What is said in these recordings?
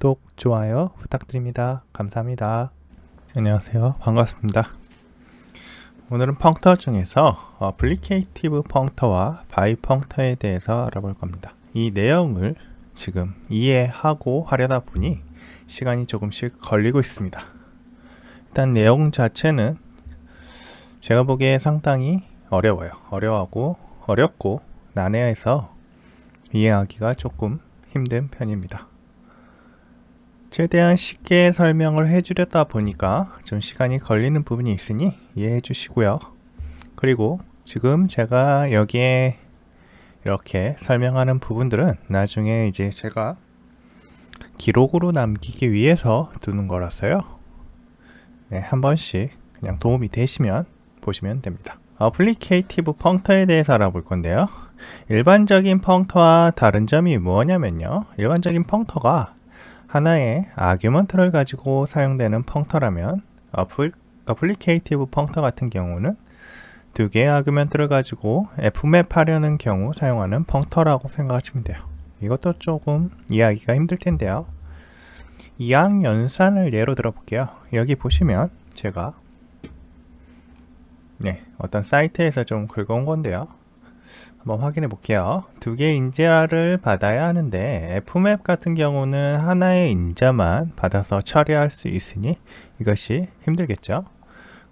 구독, 좋아요 부탁드립니다. 감사합니다. 안녕하세요. 반갑습니다. 오늘은 펑터 중에서 어플리케이티브 펑터와 바이 펑터에 대해서 알아볼 겁니다. 이 내용을 지금 이해하고 하려다 보니 시간이 조금씩 걸리고 있습니다. 일단 내용 자체는 제가 보기에 상당히 어렵고 난해해서 이해하기가 조금 힘든 편입니다. 최대한 쉽게 설명을 해주려다 보니까 좀 시간이 걸리는 부분이 있으니 이해해 주시고요. 그리고 지금 제가 여기에 이렇게 설명하는 부분들은 나중에 이제 제가 기록으로 남기기 위해서 두는 거라서요. 네, 한 번씩 그냥 도움이 되시면 보시면 됩니다. 어플리케이티브 펑터에 대해서 알아볼 건데요. 일반적인 펑터와 다른 점이 뭐냐면요. 일반적인 펑터가 하나의 아규먼트를 가지고 사용되는 펑터라면 어플리케이티브 펑터 같은 경우는 두 개의 아규먼트를 가지고 fmap 하려는 경우 사용하는 펑터라고 생각하시면 돼요. 이것도 조금 이해하기가 힘들 텐데요. 이항 연산을 예로 들어 볼게요. 여기 보시면 제가 어떤 사이트에서 좀 긁어온 건데요. 한번 확인해 볼게요. 두 개의 인자를 받아야 하는데 fmap 같은 경우는 하나의 인자만 받아서 처리할 수 있으니 이것이 힘들겠죠.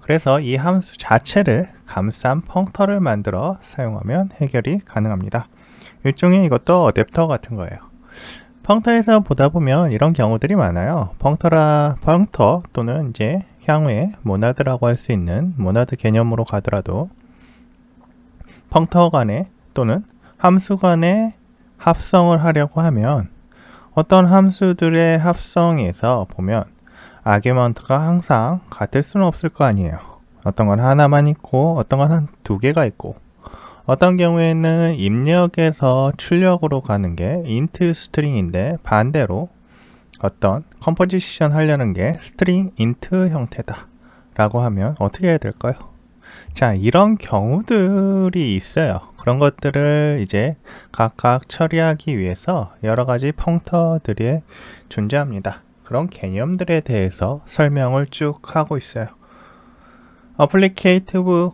그래서 이 함수 자체를 감싼 펑터를 만들어 사용하면 해결이 가능합니다. 일종의 이것도 어댑터 같은 거예요. 펑터에서 보다 보면 이런 경우들이 많아요. 펑터 또는 이제 향후에 모나드라고 할 수 있는 모나드 개념으로 가더라도 펑터 간에 또는 함수 간의 합성을 하려고 하면 어떤 함수들의 합성에서 보면 아규먼트가 항상 같을 수는 없을 거 아니에요. 어떤 건 하나만 있고 어떤 건 한 두 개가 있고 어떤 경우에는 입력에서 출력으로 가는 게 int 스트링인데 반대로 어떤 컴포지션 하려는 게 스트링 int 형태다 라고 하면 어떻게 해야 될까요? 자, 이런 경우들이 있어요. 그런 것들을 이제 각각 처리하기 위해서 여러 가지 펑터들이 존재합니다. 그런 개념들에 대해서 설명을 쭉 하고 있어요. 어플리케이티브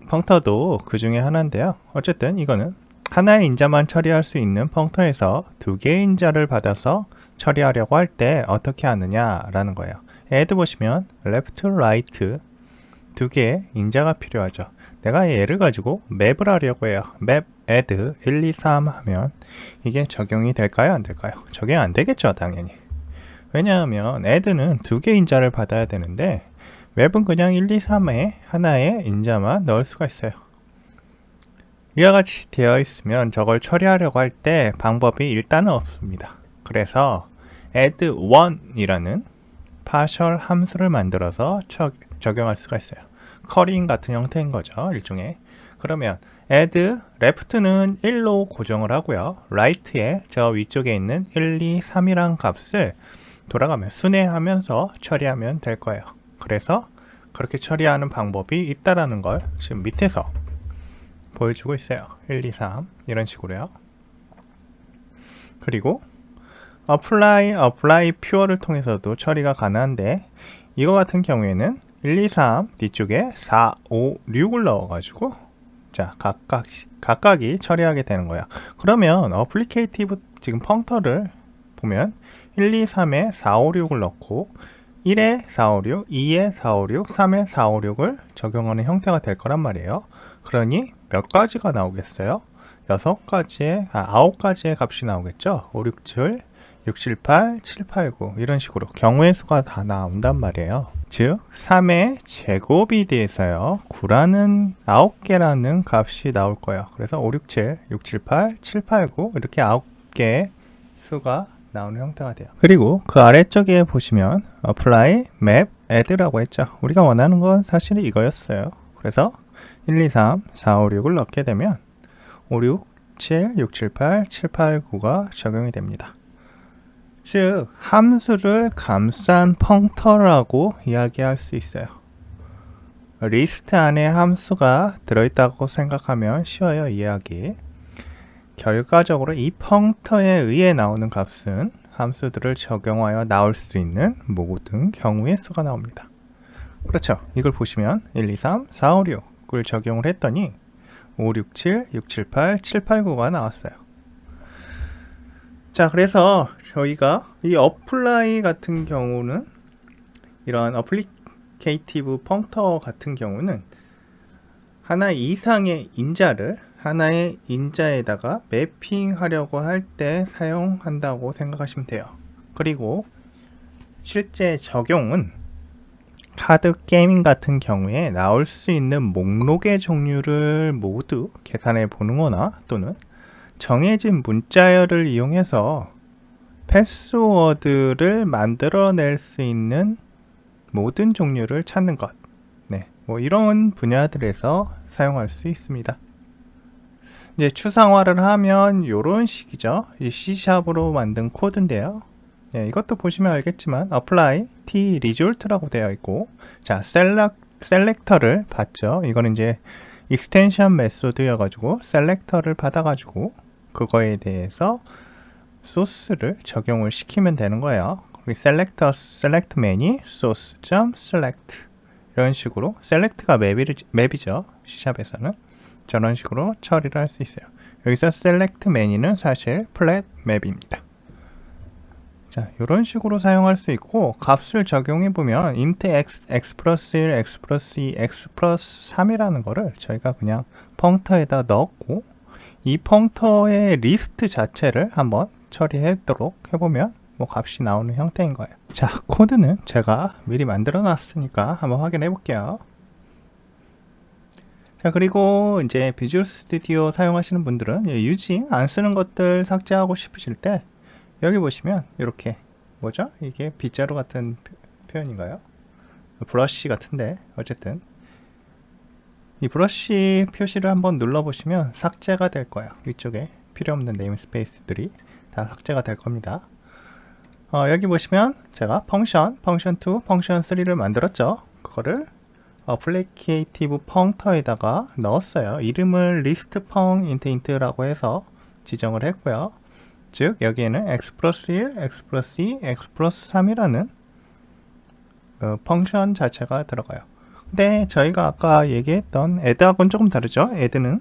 펑터도 그 중에 하나인데요. 어쨌든 이거는 하나의 인자만 처리할 수 있는 펑터에서 두 개의 인자를 받아서 처리하려고 할 때 어떻게 하느냐라는 거예요. add 보시면 left, right 두 개의 인자가 필요하죠. 내가 얘를 가지고 맵을 하려고 해요. 맵 add 1, 2, 3 하면 이게 적용이 될까요? 안 될까요? 적용 안 되겠죠, 당연히. 왜냐하면 add는 두 개의 인자를 받아야 되는데 맵은 그냥 1, 2, 3에 하나의 인자만 넣을 수가 있어요. 이와 같이 되어 있으면 저걸 처리하려고 할 때 방법이 일단은 없습니다. 그래서 add1이라는 partial 함수를 만들어서 적용할 수가 있어요. 커링 같은 형태인 거죠, 일종의. 그러면 add left는 1로 고정을 하고요. right에 저 위쪽에 있는 1, 2, 3이란 값을 돌아가면 순회하면서 처리하면 될 거예요. 그래서 그렇게 처리하는 방법이 있다라는 걸 지금 밑에서 보여주고 있어요. 1, 2, 3 이런 식으로요. 그리고 apply pure를 통해서도 처리가 가능한데 이거 같은 경우에는 1, 2, 3 뒤쪽에 4, 5, 6을 넣어가지고 자 각각이 처리하게 되는 거야. 그러면 어플리케이티브 지금 펑터를 보면 1, 2, 3에 4, 5, 6을 넣고 1에 4, 5, 6, 2에 4, 5, 6, 3에 4, 5, 6을 적용하는 형태가 될 거란 말이에요. 그러니 몇 가지가 나오겠어요? 9가지의 값이 나오겠죠? 5, 6, 7, 6, 7, 8, 7, 8, 9 이런 식으로 경우의 수가 다 나온단 말이에요. 즉 3의 제곱이 돼서요 9라는 9개라는 값이 나올 거예요. 그래서 5, 6, 7, 6, 7, 8, 7, 8, 9 이렇게 9개의 수가 나오는 형태가 돼요. 그리고 그 아래쪽에 보시면 apply, map, add라고 했죠. 우리가 원하는 건 사실 이거였어요. 그래서 1, 2, 3, 4, 5, 6을 넣게 되면 5, 6, 7, 6, 7, 8, 7, 8, 9가 적용이 됩니다. 즉 함수를 감싼 펑터라고 이야기할 수 있어요. 리스트 안에 함수가 들어있다고 생각하면 쉬워요, 이해하기. 결과적으로 이 펑터에 의해 나오는 값은 함수들을 적용하여 나올 수 있는 모든 경우의 수가 나옵니다. 그렇죠. 이걸 보시면 1, 2, 3, 4, 5, 6을 적용을 했더니 5, 6, 7, 6, 7, 8, 7, 8, 9가 나왔어요. 자, 그래서 저희가 이 어플라이 같은 경우는 이런 어플리케이티브 펑터 같은 경우는 하나 이상의 인자를 하나의 인자에다가 매핑하려고 할 때 사용한다고 생각하시면 돼요. 그리고 실제 적용은 카드 게이밍 같은 경우에 나올 수 있는 목록의 종류를 모두 계산해 보는 거나 또는 정해진 문자열을 이용해서 패스워드를 만들어낼 수 있는 모든 종류를 찾는 것. 네, 뭐 이런 분야들에서 사용할 수 있습니다. 이제 추상화를 하면 이런 식이죠. 이 C샵으로 만든 코드인데요. 네, 이것도 보시면 알겠지만 apply t result라고 되어 있고, 자 셀렉터를 받죠. 이거는 이제 익스텐션 메소드여가지고 셀렉터를 받아가지고 그거에 대해서 소스를 적용을 시키면 되는 거예요. 셀렉터 select many source.select 이런 식으로 셀렉트가 맵이죠. C샵에서는 저런 식으로 처리를 할 수 있어요. 여기서 select many는 사실 flat 맵입니다. 자, 이런 식으로 사용할 수 있고, 값을 적용해 보면 int x 플러스 1, x 플러스 2, x 플러스 3이라는 거를 저희가 그냥 펑터에다 넣었고, 이 펑터의 리스트 자체를 한번 처리하도록 해보면 뭐 값이 나오는 형태인 거예요. 자, 코드는 제가 미리 만들어 놨으니까 한번 확인해 볼게요. 자, 그리고 이제 비주얼 스튜디오 사용하시는 분들은 유징 안 쓰는 것들 삭제하고 싶으실 때 여기 보시면 이렇게 뭐죠? 이게 빗자루 같은 표현인가요? 브러쉬 같은데 어쨌든 이 브러쉬 표시를 한번 눌러보시면 삭제가 될 거예요. 위쪽에 필요없는 네임스페이스들이 다 삭제가 될 겁니다. 여기 보시면 제가 펑션 2, 펑션 3를 만들었죠. 그거를 어플리케이티브 펑터에다가 넣었어요. 이름을 리스트펑 int라고 해서 지정을 했고요. 즉 여기에는 x 플러스 1, x 플러스 2, x 플러스 3이라는 그 펑션 자체가 들어가요. 근데 저희가 아까 얘기했던 add하고는 조금 다르죠. add는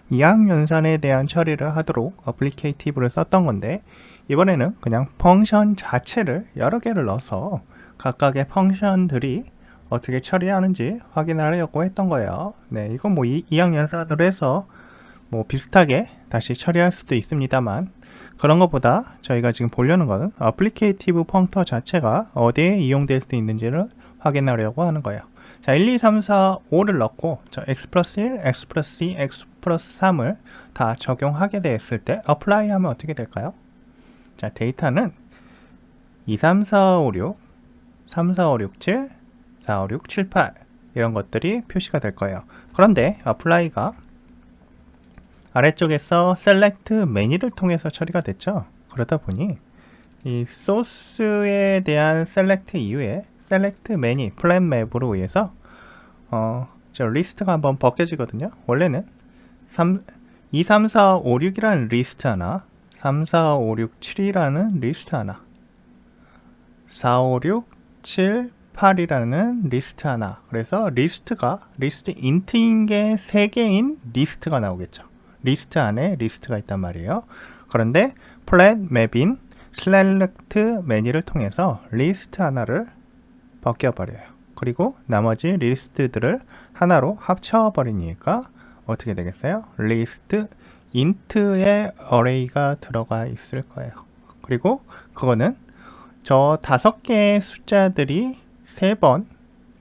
이항연산에 대한 처리를 하도록 어플리케이티브를 썼던 건데, 이번에는 그냥 펑션 자체를 여러 개를 넣어서 각각의 펑션들이 어떻게 처리하는지 확인하려고 했던 거예요. 네, 이건 뭐 이항연산으로 해서 뭐 비슷하게 다시 처리할 수도 있습니다만, 그런 것보다 저희가 지금 보려는 것은 어플리케이티브 펑터 자체가 어디에 이용될 수 있는지를 확인하려고 하는 거예요. 자, 1, 2, 3, 4, 5를 넣고 x 플러스 1, x 플러스 2, x 플러스 3을 다 적용하게 됐을 때 apply 하면 어떻게 될까요? 자, 데이터는 2, 3, 4, 5, 6, 3, 4, 5, 6, 7, 4, 5, 6, 7, 8 이런 것들이 표시가 될 거예요. 그런데 apply가 아래쪽에서 select many를 통해서 처리가 됐죠. 그러다 보니 이 소스에 대한 select 이후에 select many 플랫 맵으로 의해서 저 리스트가 한번 벗겨지거든요. 원래는 2, 3, 4, 5, 6이라는 리스트 하나, 3, 4, 5, 6, 7이라는 리스트 하나, 4, 5, 6, 7, 8이라는 리스트 하나. 그래서 리스트 int인 게 3개인 리스트가 나오겠죠. 리스트 안에 리스트가 있단 말이에요. 그런데 플랫 맵인 select many를 통해서 리스트 하나를 벗겨버려요. 그리고 나머지 리스트들을 하나로 합쳐버리니까 어떻게 되겠어요? 리스트 int의 array가 들어가 있을 거예요. 그리고 그거는 저 5개의 숫자들이 3번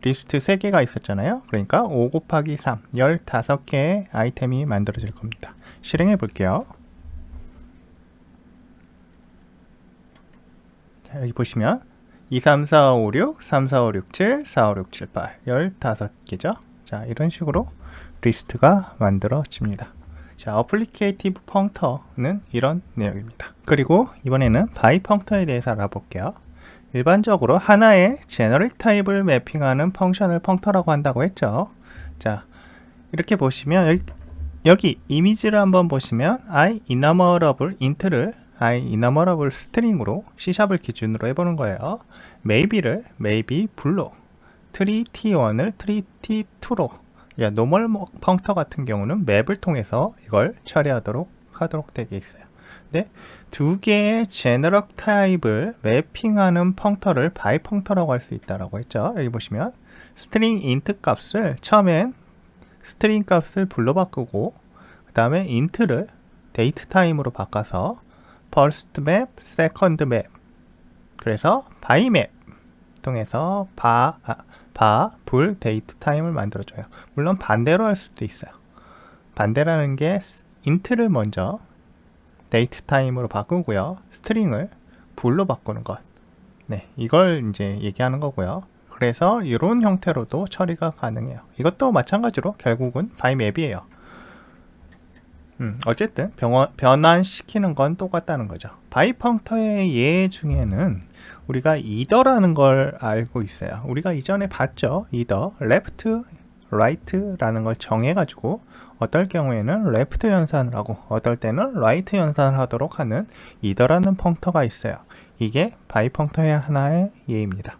리스트 3개가 있었잖아요. 그러니까 5 곱하기 3, 15개의 아이템이 만들어질 겁니다. 실행해 볼게요. 자, 여기 보시면 2, 3, 4, 5, 6, 3, 4, 5, 6, 7, 4, 5, 6, 7, 8 15개죠. 자, 이런 식으로 리스트가 만들어집니다. 자, 어플리케이티브 펑터는 이런 내용입니다. 그리고 이번에는 바이 펑터에 대해서 알아볼게요. 일반적으로 하나의 제너릭 타입을 매핑하는 펑션을 펑터라고 한다고 했죠. 자, 이렇게 보시면 여기 이미지를 한번 보시면 I enumerable int를 enumerable 스트링으로 C샵을 기준으로 해보는 거예요. maybe를 maybe 블루, tree t1을 tree t2로, 노멀 펑터 같은 경우는 맵을 통해서 이걸 처리하도록 되게 있어요. 네, 두 개의 제너럴 타입을 매핑하는 펑터를 바이 펑터라고 할 수 있다라고 했죠. 여기 보시면 스트링 인트 값을 처음엔 스트링 값을 불로 바꾸고 그 다음에 인트를 데이트 타임으로 바꿔서 first map, second map, 그래서 by map 통해서 불 데이트 타임을 만들어줘요. 물론 반대로 할 수도 있어요. 반대라는 게 인트를 먼저 데이트 타임으로 바꾸고요. 스트링을 불로 바꾸는 것. 네, 이걸 이제 얘기하는 거고요. 그래서 이런 형태로도 처리가 가능해요. 이것도 마찬가지로 결국은 by map이에요. 어쨌든 변환시키는 건 똑같다는 거죠. by 펑터의 예 중에는 우리가 either라는 걸 알고 있어요. 우리가 이전에 봤죠. either, left, right라는 걸 정해가지고 어떨 경우에는 left 연산을 하고 어떨 때는 right 연산을 하도록 하는 either라는 펑터가 있어요. 이게 by 펑터의 하나의 예입니다.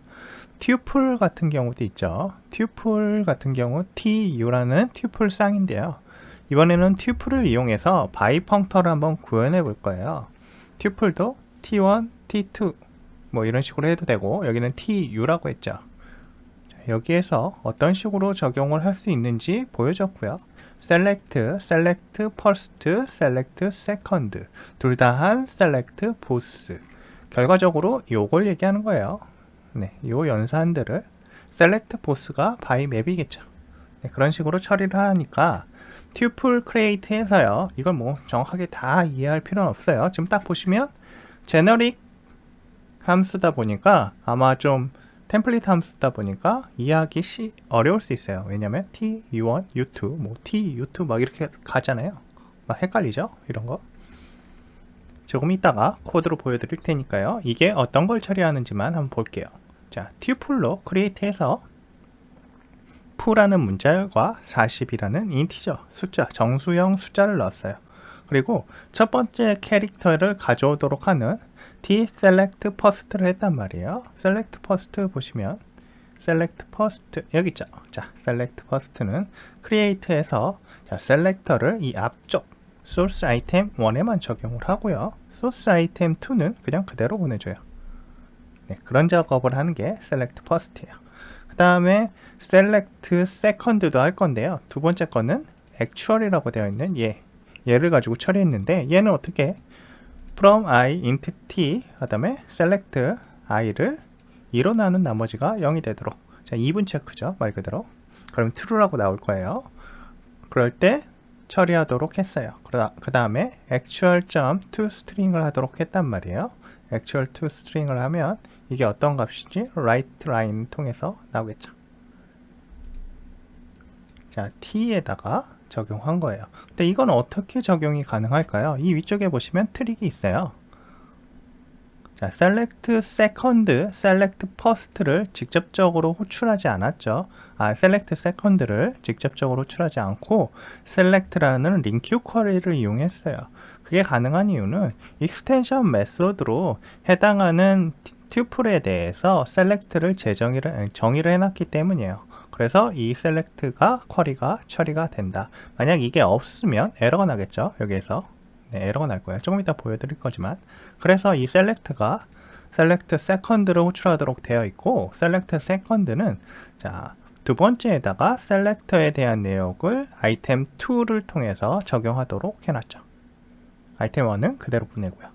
tuple 같은 경우도 있죠. tuple 같은 경우 tu라는 tuple 쌍인데요. 이번에는 tuple을 이용해서 by 펑터를 한번 구현해 볼 거예요. tuple도 t1, t2 뭐 이런 식으로 해도 되고 여기는 tu라고 했죠. 여기에서 어떤 식으로 적용을 할 수 있는지 보여줬고요. select, select first, select second 둘 다 한 select both. 결과적으로 요걸 얘기하는 거예요. 네, 요 연산들을 select both가 by map이겠죠. 네, 그런 식으로 처리를 하니까 tuple create에서요. 이걸 뭐 정확하게 다 이해할 필요는 없어요. 지금 딱 보시면 generic 함수다 보니까 아마 좀 템플릿 함수다 보니까 이해하기 어려울 수 있어요. 왜냐면 t, u1, u2, 뭐 t, u2 막 이렇게 가잖아요. 막 헷갈리죠? 이런 거. 조금 이따가 코드로 보여드릴 테니까요. 이게 어떤 걸 처리하는지만 한번 볼게요. 자, tuple로 create해서 pu라는 문자열과 40이라는 인티저 숫자, 정수형 숫자를 넣었어요. 그리고 첫 번째 캐릭터를 가져오도록 하는 select first를 했단 말이에요. select first 보시면 select first 여기 있죠. 자, select first는 create에서 selector를 이 앞쪽 source item 1에만 적용을 하고요. source item 2는 그냥 그대로 보내줘요. 네, 그런 작업을 하는 게 select first예요. 그 다음에 select second도 할 건데요. 두 번째 거는 actual이라고 되어 있는 얘를 가지고 처리했는데 얘는 어떻게 from i int t 그 다음에 select i를 2로 나눈 나머지가 0이 되도록, 자 2분 체크죠 말 그대로. 그럼 true라고 나올 거예요. 그럴 때 처리하도록 했어요. 그 다음에 actual.toString을 하도록 했단 말이에요. actual.toString을 하면 이게 어떤 값인지 write line 통해서 나오겠죠. 자, t에다가 적용한 거예요. 근데 이건 어떻게 적용이 가능할까요? 이 위쪽에 보시면 트릭이 있어요. 자, select second, select first를 직접적으로 호출하지 않았죠. select second를 직접적으로 호출하지 않고 select라는 링크 쿼리를 이용했어요. 그게 가능한 이유는 extension 메소드로 해당하는 tuple에 대해서 select를 정의를 해놨기 때문이에요. 그래서 이 select가 쿼리가 처리가 된다. 만약 이게 없으면 에러가 나겠죠. 여기에서 에러가 날 거예요. 조금 이따 보여드릴 거지만. 그래서 이 select가 select second를 호출하도록 되어 있고 select second는 자, 두 번째에다가 selector에 대한 내용을 item 2를 통해서 적용하도록 해놨죠. item 1은 그대로 보내고요.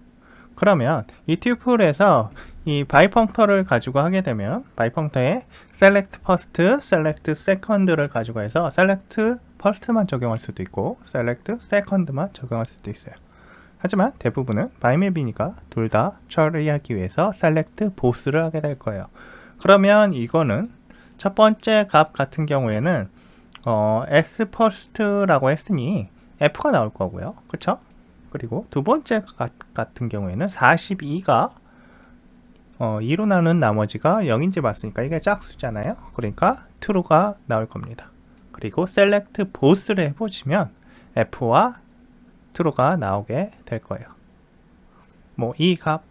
그러면 이 tuple에서 이 by 펑터를 가지고 하게 되면 by 펑터에 select first, select second를 가지고 해서 select first만 적용할 수도 있고 select second만 적용할 수도 있어요. 하지만 대부분은 by map이니까 둘 다 처리하기 위해서 select both를 하게 될 거예요. 그러면 이거는 첫 번째 값 같은 경우에는 s first라고 했으니 f가 나올 거고요. 그쵸? 그리고 두 번째 같은 경우에는 42가 2로 나눈 나머지가 0인지 봤으니까 이게 짝수잖아요. 그러니까 true가 나올 겁니다. 그리고 select both를 해보시면 f와 true가 나오게 될 거예요. 뭐 이 값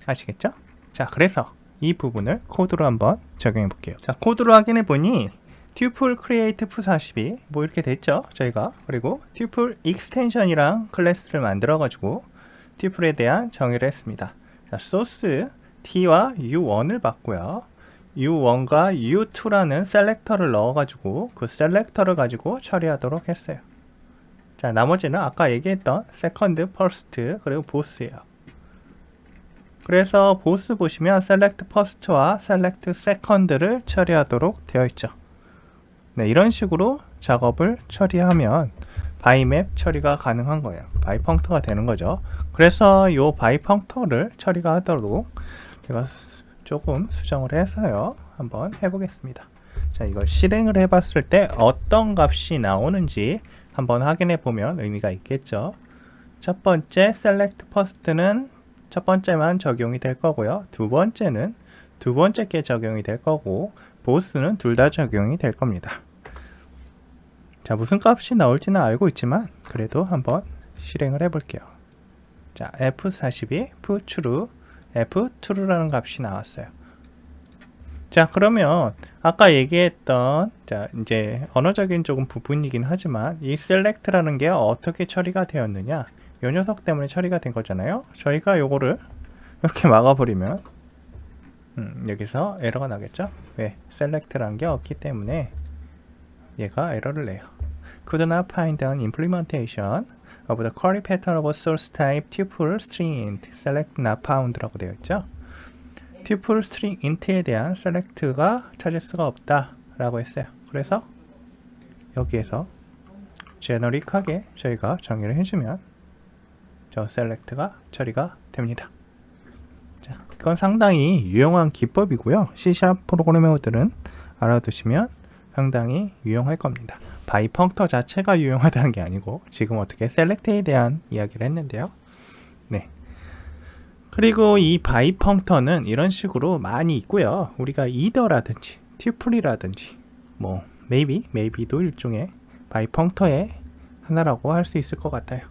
아시겠죠? 자, 그래서 이 부분을 코드로 한번 적용해 볼게요. 자, 코드로 확인해 보니 tuple create f42 뭐 이렇게 됐죠, 저희가. 그리고 tuple extension이랑 클래스를 만들어 가지고 tuple에 대한 정의를 했습니다. 자, source t와 u1을 받고요. u1과 u2라는 셀렉터를 넣어 가지고 그 셀렉터를 가지고 처리하도록 했어요. 자, 나머지는 아까 얘기했던 second, first 그리고 both예요. 그래서 보스 보시면 select first와 select second를 처리하도록 되어 있죠. 네, 이런 식으로 작업을 처리하면 바이맵 처리가 가능한 거예요. 바이 펑터가 되는 거죠. 그래서 이 바이 펑터를 처리가 하도록 제가 조금 수정을 해서요, 한번 해보겠습니다. 자, 이걸 실행을 해봤을 때 어떤 값이 나오는지 한번 확인해 보면 의미가 있겠죠. 첫 번째 select first는 첫 번째만 적용이 될 거고요. 두 번째는 두 번째 게 적용이 될 거고, 보스는 둘 다 적용이 될 겁니다. 자, 무슨 값이 나올지는 알고 있지만 그래도 한번 실행을 해 볼게요. 자, f42 ftrue f2라는 값이 나왔어요. 자, 그러면 아까 얘기했던, 자, 이제 언어적인 조금 부분이긴 하지만 이 select라는 게 어떻게 처리가 되었느냐, 요 녀석 때문에 처리가 된 거잖아요. 저희가 요거를 이렇게 막아버리면 여기서 에러가 나겠죠. 왜? select라는 게 없기 때문에 얘가 에러를 내요. Could not find an implementation of the query pattern of a source type tuple string int select not found라고 되어 있죠. tuple string int에 대한 select가 찾을 수가 없다 라고 했어요. 그래서 여기에서 제너릭하게 저희가 정의를 해주면 저 select가 처리가 됩니다. 자, 이건 상당히 유용한 기법이고요. C# 프로그래머들은 알아두시면 상당히 유용할 겁니다. 바이 펑터 자체가 유용하다는 게 아니고 지금 어떻게 select에 대한 이야기를 했는데요. 네. 그리고 이 바이 펑터는 이런 식으로 많이 있고요. 우리가 either라든지 tuple이라든지 뭐 maybe도 일종의 바이 펑터의 하나라고 할 수 있을 것 같아요.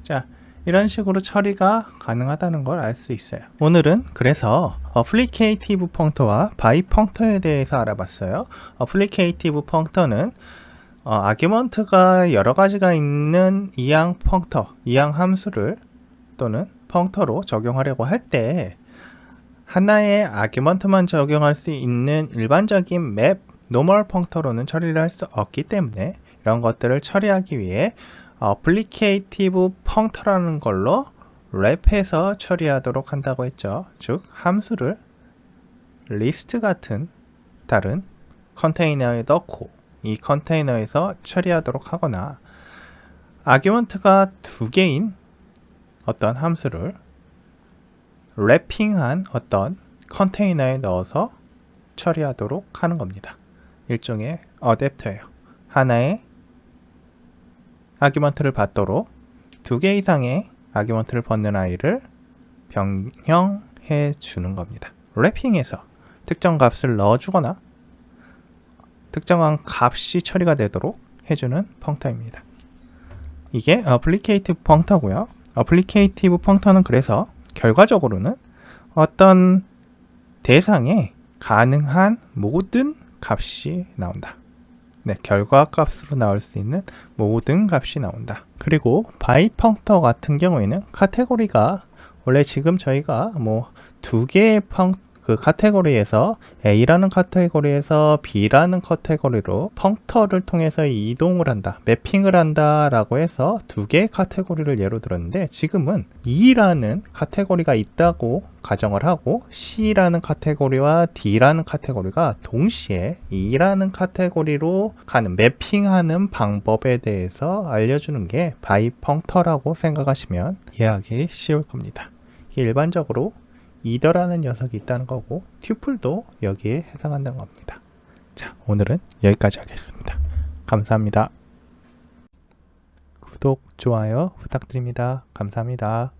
자, 이런 식으로 처리가 가능하다는 걸 알 수 있어요. 오늘은 그래서 어플리케이티브 펑터와 바이 펑터에 대해서 알아봤어요. 어플리케이티브 펑터는 아규먼트가 여러 가지가 있는 이항 펑터, 이항 함수를 또는 펑터로 적용하려고 할 때 하나의 아규먼트만 적용할 수 있는 일반적인 맵, 노멀 펑터로는 처리를 할 수 없기 때문에 이런 것들을 처리하기 위해 어플리케이티브 펑터라는 걸로 랩해서 처리하도록 한다고 했죠. 즉, 함수를 리스트 같은 다른 컨테이너에 넣고 이 컨테이너에서 처리하도록 하거나 아규먼트가 두 개인 어떤 함수를 랩핑한 어떤 컨테이너에 넣어서 처리하도록 하는 겁니다. 일종의 어댑터예요. 하나의 아규먼트를 받도록 두 개 이상의 아규먼트를 받는 아이를 변형해 주는 겁니다. 랩핑해서 특정 값을 넣어주거나 특정한 값이 처리가 되도록 해주는 펑터입니다. 이게 어플리케이티브 펑터고요. 어플리케이티브 펑터는 그래서 결과적으로는 어떤 대상에 가능한 모든 값이 나온다. 네, 결과값으로 나올 수 있는 모든 값이 나온다. 그리고 바이 펑터 같은 경우에는 카테고리가 원래 지금 저희가 뭐 두 개의 그 카테고리에서 A라는 카테고리에서 B라는 카테고리로 펑터를 통해서 이동을 한다, 매핑을 한다 라고 해서 두 개의 카테고리를 예로 들었는데, 지금은 E라는 카테고리가 있다고 가정을 하고 C라는 카테고리와 D라는 카테고리가 동시에 E라는 카테고리로 가는 매핑하는 방법에 대해서 알려주는 게 바이 펑터라고 생각하시면 이해하기 쉬울 겁니다. 일반적으로 이더라는 녀석이 있다는 거고 튜플도 여기에 해당한다는 겁니다. 자, 오늘은 여기까지 하겠습니다. 감사합니다. 구독, 좋아요 부탁드립니다. 감사합니다.